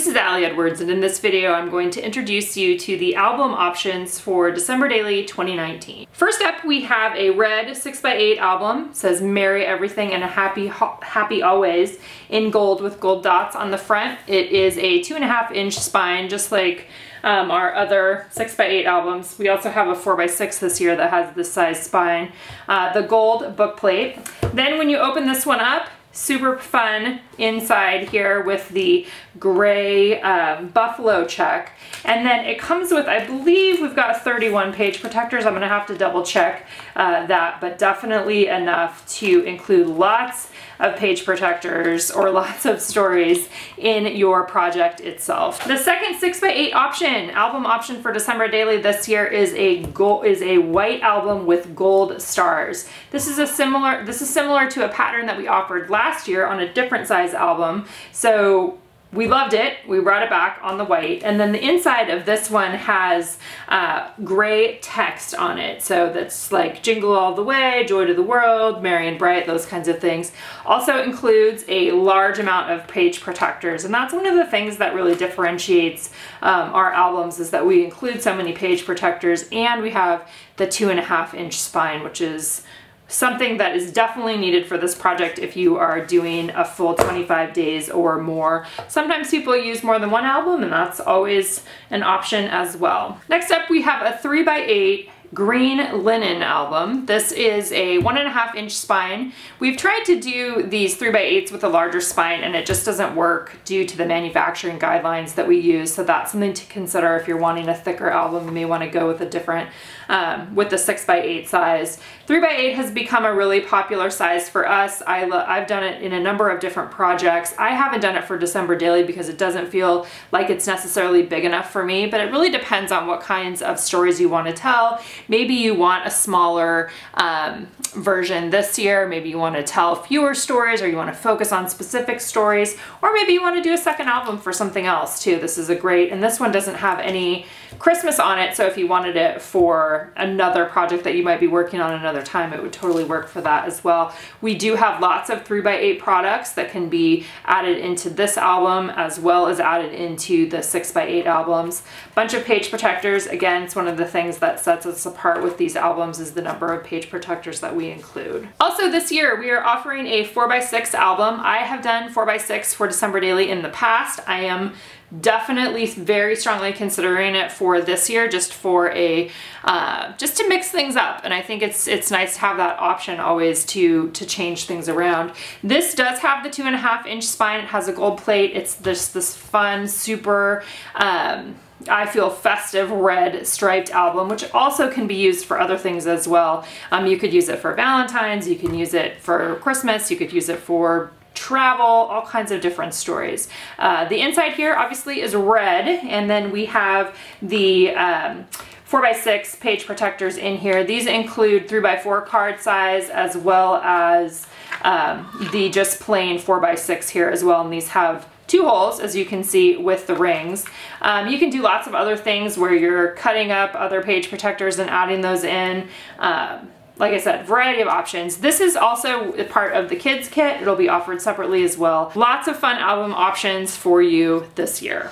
this is Allie Edwards, and in this video I'm going to introduce you to the album options for December Daily 2019. First up, we have a red 6x8 album. It says Merry Everything and a Happy Always in gold with gold dots on the front. It is a 2.5-inch spine, just like our other 6x8 albums. We also have a 4x6 this year that has this size spine. The gold book plate. Then when you open this one up, super fun inside here with the gray buffalo check. And then it comes with, I believe we've got 31 page protectors. I'm gonna have to double check that, but definitely enough to include lots of page protectors or lots of stories in your project itself. The second 6x8 option, album option for December Daily this year is a white album with gold stars. This is similar to a pattern that we offered last year on a different size album. So we loved it. We brought it back on the white. And then the inside of this one has gray text on it. So that's like Jingle All the Way, Joy to the World, Merry and Bright, those kinds of things. Also includes a large amount of page protectors. And that's one of the things that really differentiates our albums, is that we include so many page protectors, and we have the 2.5-inch spine, which is something that is definitely needed for this project if you are doing a full 25 days or more. Sometimes people use more than one album, and that's always an option as well. Next up, we have a 3x8 green linen album. This is a 1.5-inch spine. We've tried to do these 3x8s with a larger spine, and it just doesn't work due to the manufacturing guidelines that we use. So that's something to consider if you're wanting a thicker album. You may want to go with a different, with the 6x8 size. 3x8 has become a really popular size for us. I've done it in a number of different projects. I haven't done it for December Daily because it doesn't feel like it's necessarily big enough for me, but it really depends on what kinds of stories you want to tell. Maybe you want a smaller version this year. Maybe you want to tell fewer stories, or you want to focus on specific stories, or maybe you want to do a second album for something else too. This is a great, and this one doesn't have any Christmas on it, so if you wanted it for another project that you might be working on another time, it would totally work for that as well. We do have lots of 3x8 products that can be added into this album, as well as added into the 6x8 albums. Bunch of page protectors. Again, it's one of the things that sets us apart with these albums, is the number of page protectors that we include. Also this year, we are offering a 4x6 album. I have done 4x6 for December Daily in the past. I am definitely very strongly considering it for this year, just for a just to mix things up. And I think it's nice to have that option always to change things around. This does have the 2.5-inch spine. It has a gold plate. It's this fun, super I feel festive red striped album, which also can be used for other things as well. You could use it for Valentine's, you can use it for Christmas, you could use it for travel, all kinds of different stories. The inside here obviously is red, and then we have the 4x6 page protectors in here. These include 3x4 card size, as well as the just plain 4x6 here as well, and these have 2 holes, as you can see, with the rings. You can do lots of other things where you're cutting up other page protectors and adding those in. Like I said, variety of options. This is also a part of the kids kit. It'll be offered separately as well. Lots of fun album options for you this year.